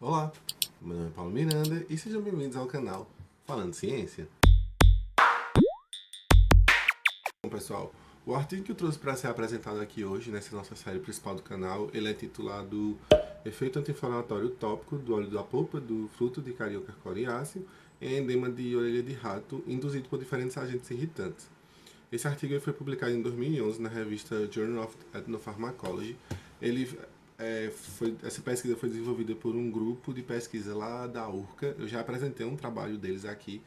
Olá, meu nome é Paulo Miranda e sejam bem-vindos ao canal Falando Ciência. Bom, pessoal, o artigo que eu trouxe para ser apresentado aqui hoje, nessa nossa série principal do canal, ele é titulado Efeito anti-inflamatório tópico do óleo da polpa do fruto de Carioca coriáceo em edema de orelha de rato induzido por diferentes agentes irritantes. Esse artigo foi publicado em 2011 na revista Journal of Ethnopharmacology. Essa pesquisa foi desenvolvida por um grupo de pesquisa lá da URCA. Eu já apresentei um trabalho deles aqui.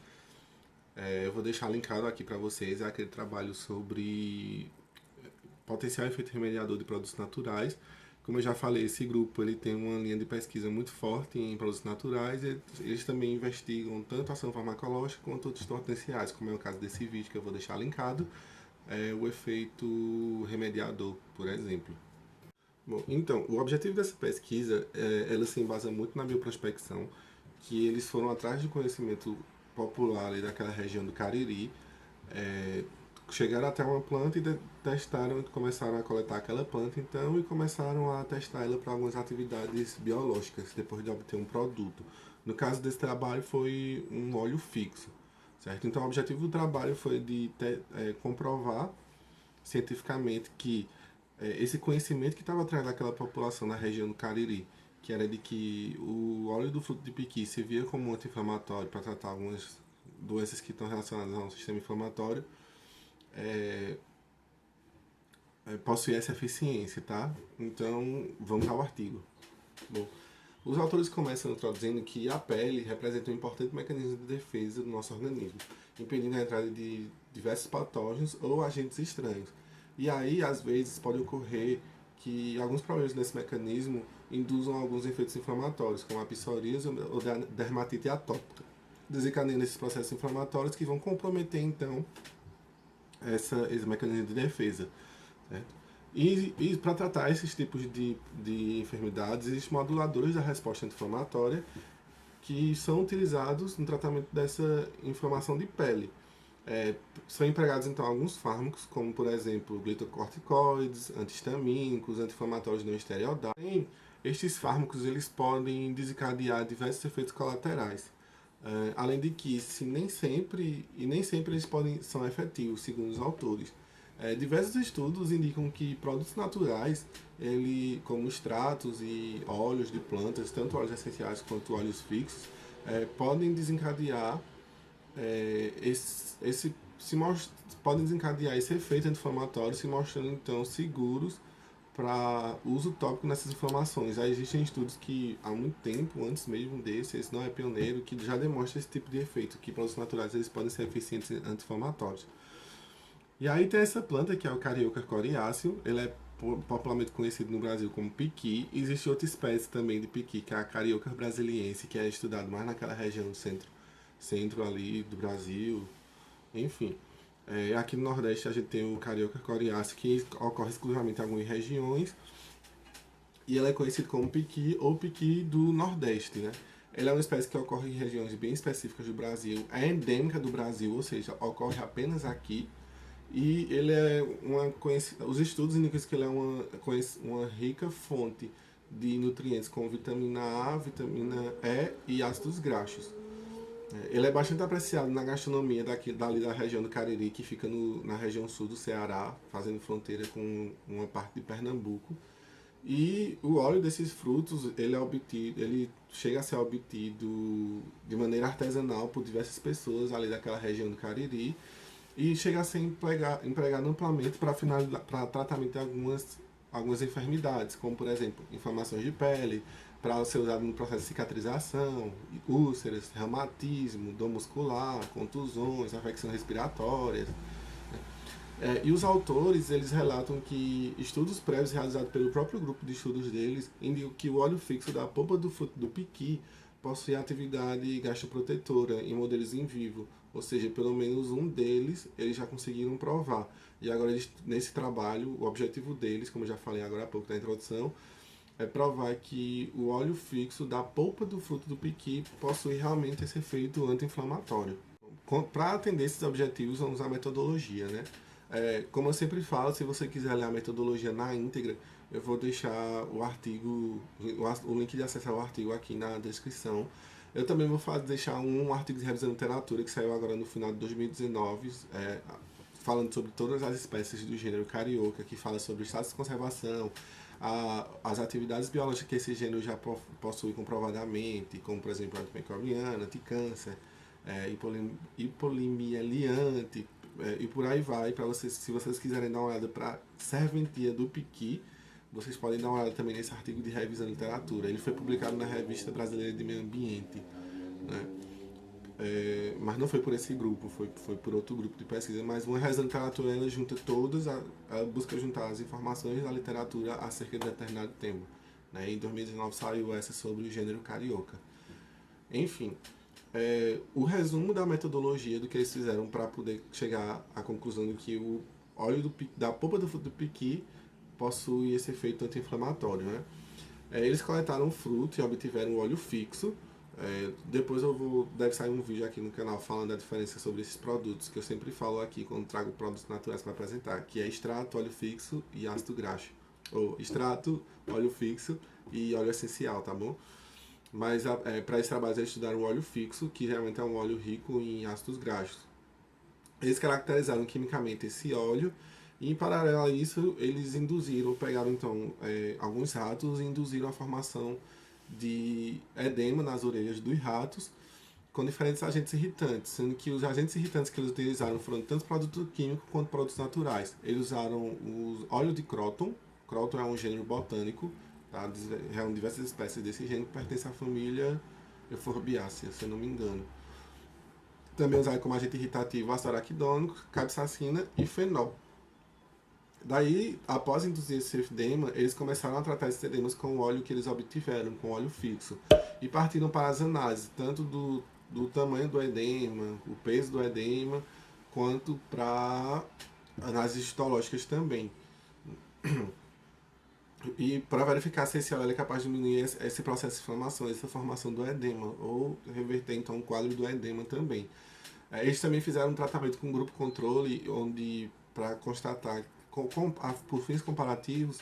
Eu vou deixar linkado aqui para vocês. É aquele trabalho sobre potencial efeito remediador de produtos naturais. Como eu já falei, esse grupo ele tem uma linha de pesquisa muito forte em produtos naturais. Eles também investigam tanto ação farmacológica quanto outros potenciais, como é o caso desse vídeo que eu vou deixar linkado, o efeito remediador, por exemplo. Bom, então, o objetivo dessa pesquisa, ela se embasa muito na bioprospecção, que eles foram atrás de conhecimento popular ali daquela região do Cariri, é, chegaram até uma planta e testaram, começaram a coletar aquela planta então e começaram a testar ela para algumas atividades biológicas, depois de obter um produto. No caso desse trabalho foi um óleo fixo, certo? Então o objetivo do trabalho foi de comprovar cientificamente que esse conhecimento que estava atrás daquela população na região do Cariri, que era de que o óleo do fruto de piqui servia como anti-inflamatório para tratar algumas doenças que estão relacionadas ao sistema inflamatório, é, possui essa eficiência, tá? Então, vamos ao artigo. Bom, os autores começam introduzindo que a pele representa um importante mecanismo de defesa do nosso organismo, impedindo a entrada de diversos patógenos ou agentes estranhos. E aí, às vezes, pode ocorrer que alguns problemas nesse mecanismo induzam alguns efeitos inflamatórios, como a psoríase ou dermatite atópica, desencadeando esses processos inflamatórios que vão comprometer, então, esse mecanismo de defesa. Certo? E para tratar esses tipos de enfermidades, existem moduladores da resposta anti-inflamatória que são utilizados no tratamento dessa inflamação de pele. São empregados então alguns fármacos, como por exemplo glicocorticoides, antihistamínicos, anti-inflamatórios não esteroidais. Estes fármacos eles podem desencadear diversos efeitos colaterais. Além de que nem sempre eles são efetivos, segundo os autores. Diversos estudos indicam que produtos naturais, como extratos e óleos de plantas, tanto óleos essenciais quanto óleos fixos, podem desencadear podem desencadear esse efeito anti-inflamatório, se mostrando então seguros para uso tópico nessas inflamações. Aí existem estudos que há muito tempo, antes mesmo desse, esse não é pioneiro, que já demonstra esse tipo de efeito, que produtos naturais eles podem ser eficientes anti-inflamatórios. E aí tem essa planta que é o Carioca coriáceo, ele é popularmente conhecido no Brasil como piqui. Existe outra espécie também de piqui, que é a Carioca brasiliense, que é estudado mais naquela região do centro ali do Brasil, enfim. Aqui no Nordeste a gente tem o Carioca coriáceo, que ocorre exclusivamente em algumas regiões, e ele é conhecido como piqui ou piqui do Nordeste, né? Ele é uma espécie que ocorre em regiões bem específicas do Brasil, é endêmica do Brasil, ou seja, ocorre apenas aqui. E ele é os estudos indicam que ele é uma rica fonte de nutrientes como vitamina A, vitamina E e ácidos graxos. Ele é bastante apreciado na gastronomia dali da região do Cariri, que fica na região sul do Ceará, fazendo fronteira com uma parte de Pernambuco. E o óleo desses frutos, ele chega a ser obtido de maneira artesanal por diversas pessoas ali daquela região do Cariri e chega a ser empregado amplamente para tratamento de algumas enfermidades, como por exemplo, inflamações de pele, para ser usado no processo de cicatrização, úlceras, reumatismo, dor muscular, contusões, infecções respiratórias. E os autores, eles relatam que estudos prévios realizados pelo próprio grupo de estudos deles indicam que o óleo fixo da polpa do fruto do piqui possui atividade gastroprotetora em modelos em vivo, ou seja, pelo menos um deles eles já conseguiram provar. E agora, nesse trabalho, o objetivo deles, como eu já falei agora há pouco na introdução, é provar que o óleo fixo da polpa do fruto do piqui possui realmente esse efeito anti-inflamatório. Para atender esses objetivos, vamos usar a metodologia, né? Como eu sempre falo, se você quiser ler a metodologia na íntegra, Eu vou deixar o artigo, o link de acesso ao artigo aqui na descrição. Eu também vou deixar um artigo de revisão de literatura que saiu agora no final de 2019, falando sobre todas as espécies do gênero carioca, que fala sobre o estado de conservação, as atividades biológicas que esse gênero já possui comprovadamente, como por exemplo a antimicrobiana, anticâncer, hipolimieliante, e por aí vai. Para vocês, se vocês quiserem dar uma olhada para serventia do piqui, vocês podem dar uma olhada também nesse artigo de revisão de literatura. Ele foi publicado na Revista Brasileira de Meio Ambiente, né? Mas não foi por esse grupo, foi por outro grupo de pesquisa. Mas uma revisão de literatura, ela junta todas, ela busca juntar as informações da literatura acerca de determinado tema, né? Em 2019 saiu essa sobre o gênero carioca. Enfim, o resumo da metodologia do que eles fizeram para poder chegar à conclusão de que o óleo da polpa do fruto do piqui possui esse efeito anti-inflamatório, né? Eles coletaram o fruto e obtiveram o óleo fixo. Depois deve sair um vídeo aqui no canal falando da diferença sobre esses produtos, que eu sempre falo aqui quando trago produtos naturais para apresentar, que é extrato, óleo fixo e ácido graxo. Ou extrato, óleo fixo e óleo essencial, tá bom? Mas para esse trabalho eles estudaram o óleo fixo, que realmente é um óleo rico em ácidos graxos. Eles caracterizaram quimicamente esse óleo e, em paralelo a isso, eles pegaram então alguns ratos e induziram a formação de edema nas orelhas dos ratos com diferentes agentes irritantes, sendo que os agentes irritantes que eles utilizaram foram tanto produtos químicos quanto produtos naturais. Eles usaram o óleo de cróton. Cróton é um gênero botânico, tá? Reúne diversas espécies desse gênero que pertence à família Euphorbiaceae, se eu não me engano. Também usaram como agente irritativo ácido araquidônico, capsaicina e fenol. Daí, após induzir esse edema, eles começaram a tratar esses edemas com o óleo que eles obtiveram, com óleo fixo. E partiram para as análises, tanto do tamanho do edema, o peso do edema, quanto para análises histológicas também. E para verificar se esse óleo é capaz de diminuir esse processo de inflamação, essa formação do edema, ou reverter então o quadro do edema também. Eles também fizeram um tratamento com um grupo controle, onde, para constatar, por fins comparativos,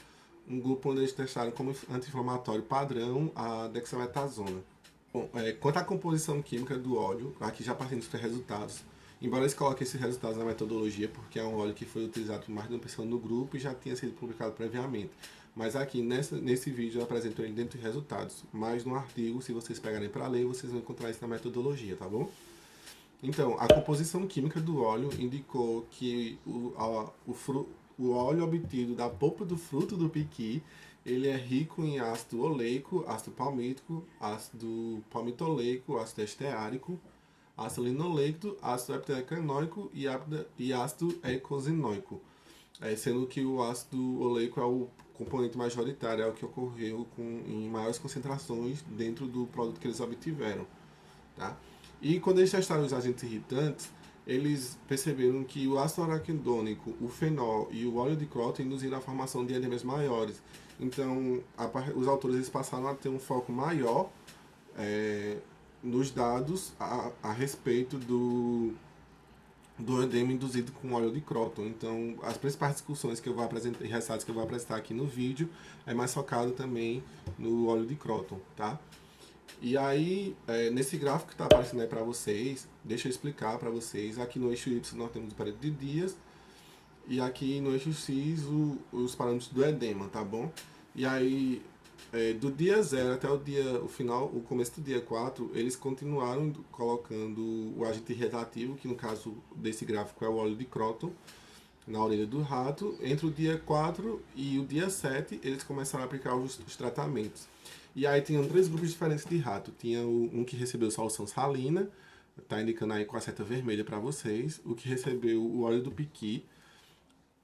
um grupo onde eles testaram como anti-inflamatório padrão a dexametasona. Bom, quanto à composição química do óleo, aqui já partindo dos resultados, embora eles coloquem esses resultados na metodologia, porque é um óleo que foi utilizado por mais de uma pessoa no grupo e já tinha sido publicado previamente. Mas aqui nesse vídeo eu apresento ele dentro de resultados. Mas no artigo, se vocês pegarem para ler, vocês vão encontrar isso na metodologia, tá bom? Então, a composição química do óleo indicou que o óleo obtido da polpa do fruto do piqui, ele é rico em ácido oleico, ácido palmítico, ácido palmitoleico, ácido esteárico, ácido linoleico, ácido epidecanoico e ácido eicosinoico. Sendo que o ácido oleico é o componente majoritário, é o que ocorreu em maiores concentrações dentro do produto que eles obtiveram, tá? E quando eles testaram os agentes irritantes, eles perceberam que o ácido araquidônico, o fenol e o óleo de cróton induziram a formação de edemas maiores. Então, os autores eles passaram a ter um foco maior nos dados a respeito do edema induzido com óleo de cróton. Então, as principais discussões que eu vou apresentar, ressaltos que eu vou apresentar aqui no vídeo, é mais focado também no óleo de cróton, tá? E aí, nesse gráfico que está aparecendo aí para vocês, deixa eu explicar para vocês. Aqui no eixo Y nós temos o período de dias, e aqui no eixo X os parâmetros do edema, tá bom? E aí, do dia 0 até o começo do dia 4, eles continuaram colocando o agente irritativo, que no caso desse gráfico é o óleo de cróton, na orelha do rato. Entre o dia 4 e o dia 7, eles começaram a aplicar os tratamentos. E aí tinham 3 grupos diferentes de rato. Tinha um que recebeu solução salina, tá indicando aí com a seta vermelha para vocês. O que recebeu o óleo do piqui,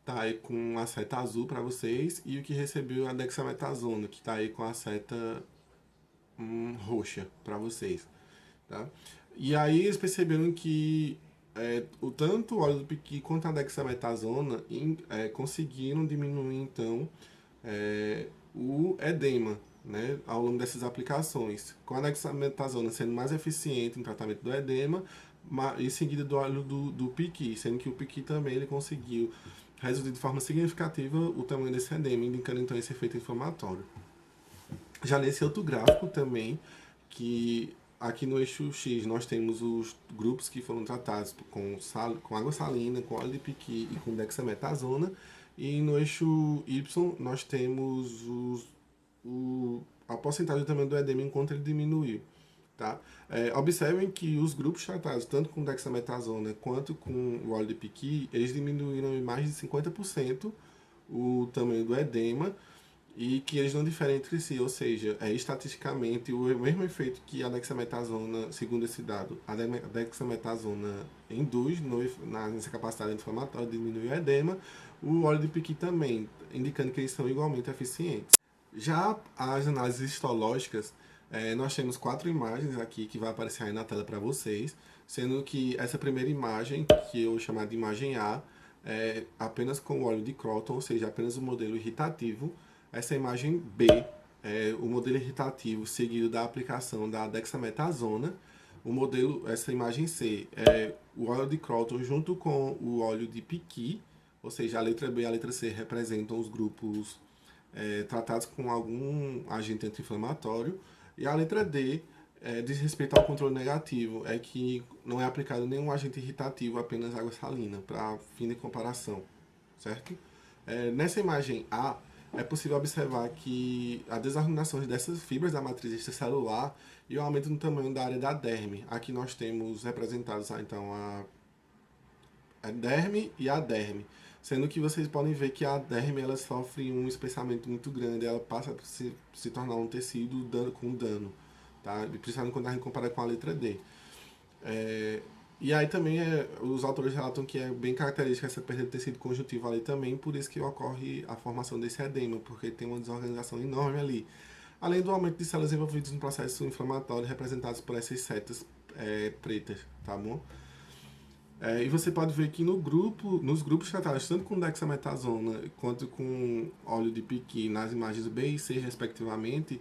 tá aí com a seta azul para vocês. E o que recebeu a dexametasona, que tá aí com a seta roxa para vocês, tá? E aí eles perceberam que tanto o óleo do piqui quanto a dexametasona conseguiram diminuir então o edema, né, ao longo dessas aplicações, com a dexametasona sendo mais eficiente em tratamento do edema, em seguida do óleo do piqui, sendo que o piqui também ele conseguiu reduzir de forma significativa o tamanho desse edema, indicando então esse efeito inflamatório. Já nesse outro gráfico também, que aqui no eixo X nós temos os grupos que foram tratados com água salina, com óleo de piqui e com dexametasona, e no eixo Y nós temos a porcentagem também do edema enquanto ele diminuiu. Tá? Observem que os grupos tratados tanto com dexametasona quanto com o óleo de piqui, eles diminuíram em mais de 50% o tamanho do edema, e que eles não diferem entre si, ou seja, estatisticamente o mesmo efeito que a dexametasona, segundo esse dado, a dexametasona induz nessa capacidade inflamatória de diminuir o edema, o óleo de piqui também, indicando que eles são igualmente eficientes. Já as análises histológicas, nós temos 4 imagens aqui que vai aparecer aí na tela para vocês, sendo que essa primeira imagem, que eu vou chamar de imagem A, é apenas com o óleo de Croton, ou seja, apenas o modelo irritativo. Essa imagem B é o modelo irritativo seguido da aplicação da dexametasona. Essa imagem C é o óleo de Croton junto com o óleo de piqui, ou seja, a letra B e a letra C representam os grupos tratados com algum agente anti-inflamatório. E a letra D diz respeito ao controle negativo, é que não é aplicado nenhum agente irritativo, apenas água salina, para fim de comparação, certo? Nessa imagem A, é possível observar que a desorganização dessas fibras da matriz extracelular e o aumento no tamanho da área da derme. Aqui nós temos representados então a derme e a derme, sendo que vocês podem ver que a derme ela sofre um espessamento muito grande, ela passa a se tornar um tecido com dano, tá? Principalmente quando a gente compara com a letra D. E aí também os autores relatam que é bem característica essa perda de tecido conjuntivo ali também, por isso que ocorre a formação desse edema, porque tem uma desorganização enorme ali. Além do aumento de células envolvidas no processo inflamatório, representadas por essas setas pretas, tá bom? E você pode ver que nos grupos tratados tanto com dexametasona quanto com óleo de piqui, nas imagens B e C, respectivamente,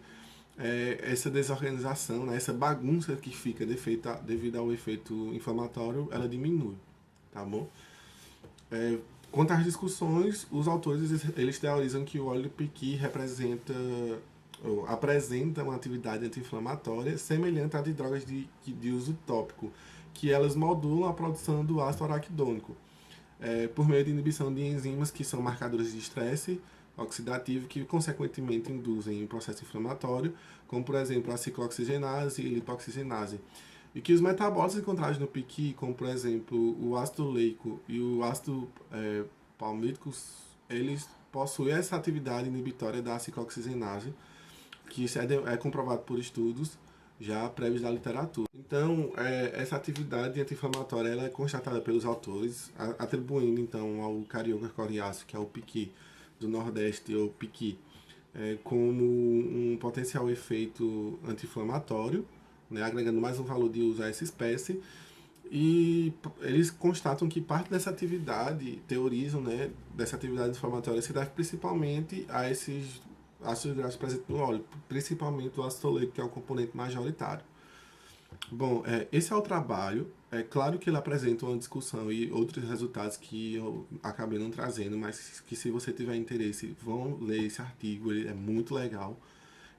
essa desorganização, né, essa bagunça que fica devido ao efeito inflamatório, ela diminui, tá bom? Quanto às discussões, os autores eles teorizam que o óleo de piqui apresenta uma atividade anti-inflamatória semelhante à de drogas de uso tópico, que elas modulam a produção do ácido araquidônico, por meio de inibição de enzimas que são marcadores de estresse oxidativo, que consequentemente induzem um processo inflamatório, como por exemplo a ciclooxigenase e lipoxigenase. E que os metabólitos encontrados no piqui, como por exemplo o ácido oleico e o ácido palmítico, eles possuem essa atividade inibitória da ciclooxigenase, que isso é comprovado por estudos já prévios da literatura. Então, essa atividade anti-inflamatória ela é constatada pelos autores, atribuindo então ao Carioca coriáceo, que é o piqui do Nordeste, ou piqui, como um potencial efeito anti-inflamatório, né, agregando mais um valor de uso a essa espécie. E eles constatam que parte dessa atividade, teorizam, né, dessa atividade inflamatória se deve principalmente a esses ácidos graxos presentes no óleo, principalmente o ácido oleico, que é o componente majoritário. Bom, esse é o trabalho. É claro que ele apresenta uma discussão e outros resultados que eu acabei não trazendo, mas que se você tiver interesse, vão ler esse artigo, ele é muito legal.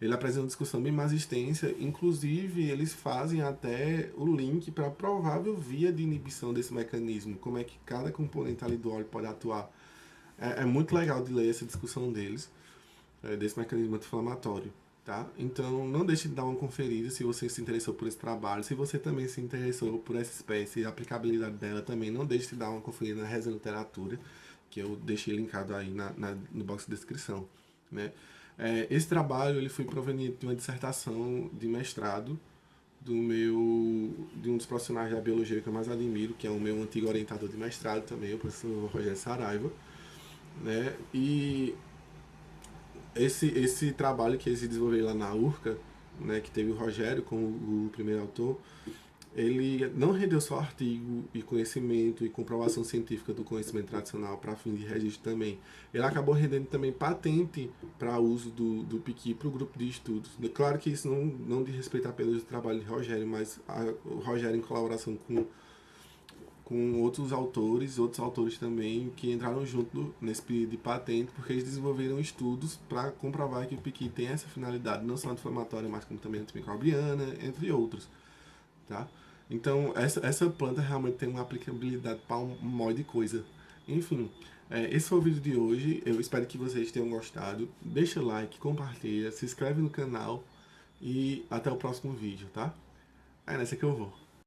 Ele apresenta uma discussão bem mais extensa, inclusive eles fazem até o link para a provável via de inibição desse mecanismo, como é que cada componente ali do óleo pode atuar. É muito legal de ler essa discussão deles, desse mecanismo anti-inflamatório. Tá? Então, não deixe de dar uma conferida se você se interessou por esse trabalho. Se você também se interessou por essa espécie e a aplicabilidade dela também, não deixe de dar uma conferida na Resenha Literatura, que eu deixei linkado aí no box de descrição. Né? Esse trabalho ele foi proveniente de uma dissertação de mestrado de um dos profissionais da biologia que eu mais admiro, que é o meu antigo orientador de mestrado também, o professor Rogério Saraiva. Né? E esse trabalho que eles desenvolveram lá na URCA, né, que teve o Rogério como o primeiro autor, ele não rendeu só artigo e conhecimento e comprovação científica do conhecimento tradicional para fim de registro também. Ele acabou rendendo também patente para uso do piqui para o grupo de estudos. Claro que isso não diz respeito apenas ao trabalho de Rogério, mas o Rogério em colaboração com outros autores também que entraram junto nesse pedido de patente, porque eles desenvolveram estudos para comprovar que o piqui tem essa finalidade, não só anti-inflamatória, mas como também antimicrobiana, entre outros, tá? Então, essa planta realmente tem uma aplicabilidade para um monte de coisa. Enfim, esse foi o vídeo de hoje, eu espero que vocês tenham gostado. Deixa o like, compartilha, se inscreve no canal e até o próximo vídeo, tá? É nessa que eu vou.